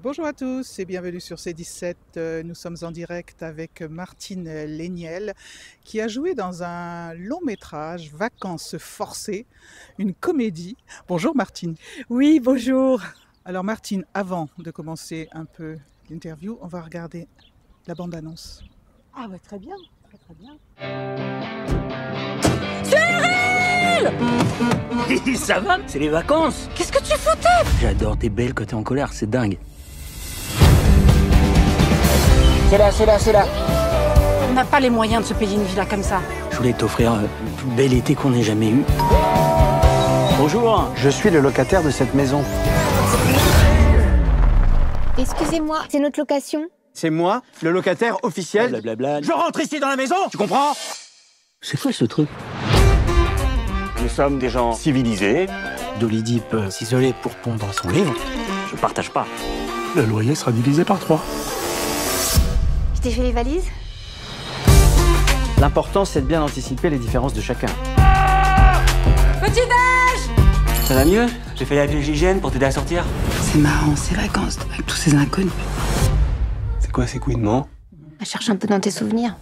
Bonjour à tous et bienvenue sur C17. Nous sommes en direct avec Martine Léniel qui a joué dans un long métrage, Vacances forcées, une comédie. Bonjour Martine. Oui, bonjour. Alors Martine, avant de commencer un peu l'interview, on va regarder la bande-annonce. Ah bah très bien, très bien. Ça va, c'est les vacances. Qu'est-ce que tu foutais? J'adore tes belles quand t'es en colère, c'est dingue. C'est là. On n'a pas les moyens de se payer une villa comme ça. Je voulais t'offrir le plus bel été qu'on ait jamais eu. Bonjour. Je suis le locataire de cette maison. Excusez-moi, c'est notre location? C'est moi, le locataire officiel. Blablabla. Je rentre ici dans la maison, tu comprends? C'est quoi ce truc? Nous sommes des gens civilisés. Dolly peut s'isoler pour pondre son livre. Je partage pas. Le loyer sera divisé par 3. Je t'ai fait les valises? L'important, c'est de bien anticiper les différences de chacun. Ça va mieux? J'ai fait la l'hygiène pour t'aider à sortir. C'est marrant, ces vacances, avec tous ces inconnus. C'est quoi ces couinements? Bah, cherche un peu dans tes souvenirs.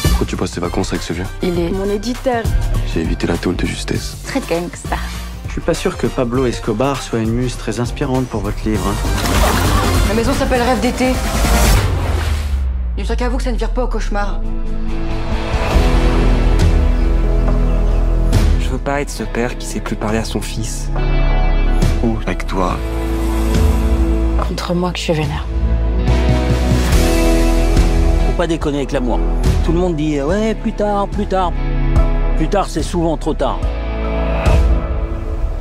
Pourquoi tu passes tes vacances avec ce vieux? Il est mon éditeur. J'ai évité la tôle de justesse. Très gangsta. Je suis pas sûr que Pablo Escobar soit une muse très inspirante pour votre livre. La maison s'appelle Rêve d'été. Il n'y a qu'à vous que ça ne vire pas au cauchemar. Je veux pas être ce père qui sait plus parler à son fils. Ou avec toi. Contre moi que je suis vénère. Faut pas déconner avec l'amour. Tout le monde dit ouais, plus tard. Plus tard, c'est souvent trop tard.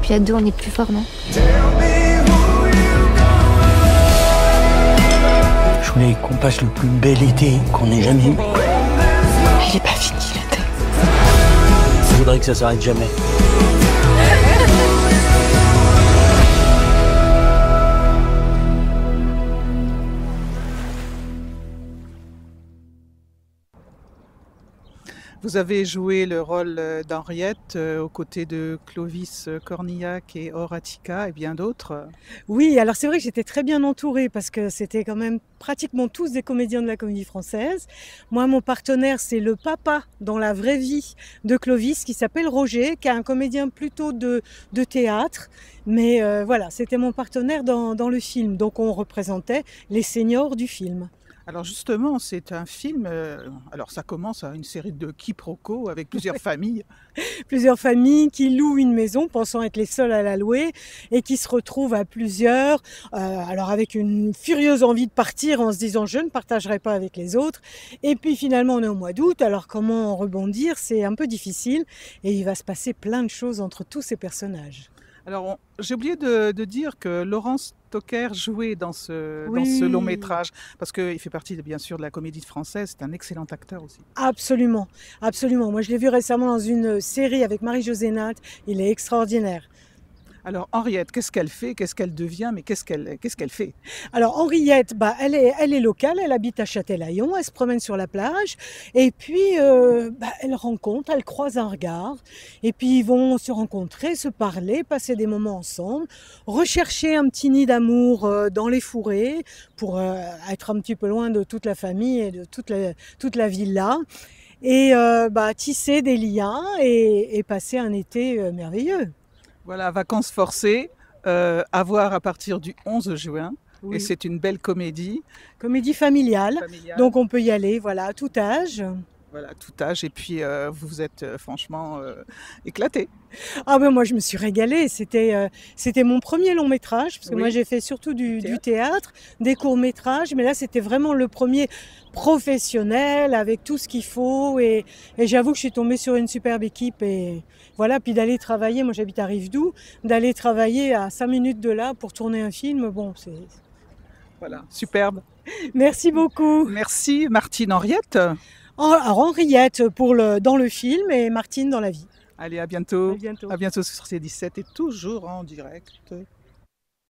Puis à deux, on est plus fort, non? Je voulais qu'on passe le plus bel été qu'on ait jamais eu. Il est pas fini l'été. Je voudrais que ça s'arrête jamais. Vous avez joué le rôle d'Henriette aux côtés de Clovis Cornillac et Horatica et bien d'autres. Oui, alors c'est vrai que j'étais très bien entourée parce que c'était quand même pratiquement tous des comédiens de la Comédie Française. Moi, mon partenaire, c'est le papa dans la vraie vie de Clovis qui s'appelle Roger, qui est un comédien plutôt de théâtre. Mais voilà, c'était mon partenaire dans le film. Donc on représentait les seniors du film. Alors justement, c'est un film, alors ça commence à une série de quiproquos avec plusieurs familles. Plusieurs familles qui louent une maison pensant être les seules à la louer et qui se retrouvent à plusieurs, alors avec une furieuse envie de partir en se disant je ne partagerai pas avec les autres. Et puis finalement on est au mois d'août, alors comment rebondir? C'est un peu difficile et il va se passer plein de choses entre tous ces personnages. Alors, j'ai oublié de dire que Laurence Toker jouait dans ce Oui. long métrage, parce qu'il fait partie bien sûr de la Comédie Française, c'est un excellent acteur aussi. Absolument, absolument. Moi je l'ai vu récemment dans une série avec Marie-Josée Nat, il est extraordinaire. Alors Henriette, qu'est-ce qu'elle fait, qu'est-ce qu'elle devient, mais qu'est-ce qu'elle fait? Alors Henriette, elle est locale, elle habite à Châtelaillon, elle se promène sur la plage et puis elle rencontre, elle croise un regard et puis ils vont se rencontrer, se parler, passer des moments ensemble, rechercher un petit nid d'amour dans les fourrés pour être un petit peu loin de toute la famille et de toute la villa et tisser des liens et passer un été merveilleux. Voilà, Vacances forcées, à voir à partir du 11 juin. Oui. Et c'est une belle comédie. Comédie familiale, donc on peut y aller, voilà, à tout âge. Voilà, tout âge. Et puis vous êtes franchement éclatés. Ah ben moi je me suis régalée, c'était mon premier long métrage, parce que Oui. moi j'ai fait surtout du théâtre, des courts métrages, mais là c'était vraiment le premier professionnel avec tout ce qu'il faut et j'avoue que je suis tombée sur une superbe équipe et voilà, puis d'aller travailler, moi j'habite à Rivedoux, d'aller travailler à 5 minutes de là pour tourner un film, bon c'est... Voilà, superbe. Merci beaucoup. Merci Martine. Henriette. Alors Henriette dans le film et Martine dans la vie. Allez, à bientôt. À bientôt. À bientôt sur C17 et toujours en direct.